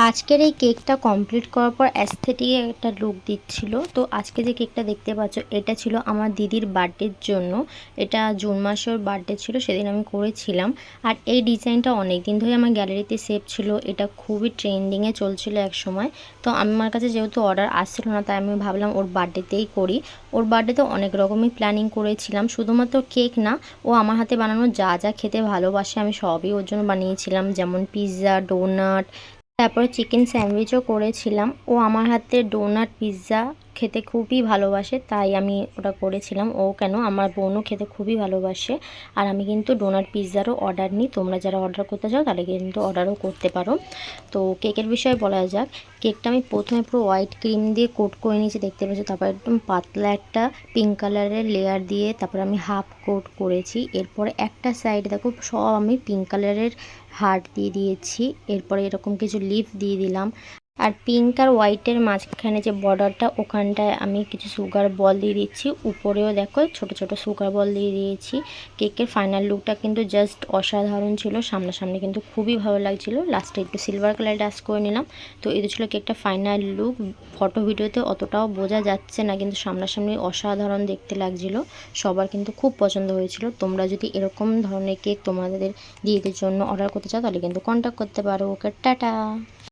আজকের এই কেকটা কমপ্লিট করার পর অ্যাস্থেটিক একটা লুক দিচ্ছিল। তো আজকে যে কেকটা দেখতে পাচ্ছ এটা ছিল আমার দিদির বার্থডের জন্য। এটা জুন মাসে ওর বার্থডে ছিল, সেদিন আমি করেছিলাম। আর এই ডিজাইনটা অনেক দিন ধরে আমার গ্যালারিতে সেভ ছিল, এটা খুবই ট্রেন্ডিংয়ে চলছিল এক সময়। তো আমার কাছে যেহেতু অর্ডার আসছিল না, তাই আমি ভাবলাম ওর বার্থডেতেই করি। ওর বার্থডেতে অনেক রকমই প্ল্যানিং করেছিলাম, শুধুমাত্র কেক না, ও আমার হাতে বানানো যা যা খেতে ভালোবাসে আমি সবই ওর জন্য বানিয়েছিলাম, যেমন পিৎজা, ডোনাট, তারপরে চিকেন স্যান্ডউইচও করেছিলাম। ও আমার হাতে ডোনাট, পিৎজা খেতে খুবই ভালোবাসে, তাই আমি ওটা করেছিলাম। ও কেন, আমার বোনও খেতে খুবই ভালোবাসে। আর আমি কিন্তু ডোনাট, পিৎজারও অর্ডার নিই, তোমরা যারা অর্ডার করতে চাও তাহলে কিন্তু অর্ডারও করতে পারো। তো কেকের বিষয়ে বলা যাক। কেকটা আমি প্রথমে পুরো হোয়াইট ক্রিম দিয়ে কোট করে নিয়েছি, দেখতে পাচ্ছি। তারপর একদম পাতলা একটা পিঙ্ক কালারের লেয়ার দিয়ে তারপর আমি হাফ কোট করেছি। এরপরে একটা সাইড দেখো সব আমি পিঙ্ক কালারের হার্ট দিয়ে দিয়েছি। এরপরে এরকম কিছু লিফ দিয়ে দিলাম। আর পিঙ্ক আর হোয়াইটের মাঝখানে যে বর্ডারটা, ওখানটায় আমি কিছু সুগার বল দিয়ে দিচ্ছি। উপরেও দেখো ছোট ছোট সুগার বল দিয়ে দিয়েছি। কেকের ফাইনাল লুকটা কিন্তু জাস্ট অসাধারণ ছিল, সামনাসামনি কিন্তু খুবই ভালো লাগছিল। লাস্টে একটু সিলভার কালার ডাস্ট করে নিলাম। তো এটা ছিল কেকটা ফাইনাল লুক। ফটো ভিডিওতে অতটাও বোঝা যাচ্ছে না, কিন্তু সামনাসামনি অসাধারণ দেখতে লাগছিল। সবার কিন্তু খুব পছন্দ হয়েছিল। তোমরা যদি এরকম ধরনের কেক তোমাদের দিদিদের জন্য অর্ডার করতে চাও তাহলে কিন্তু কন্ট্যাক্ট করতে পারো। ওকে, টাটা।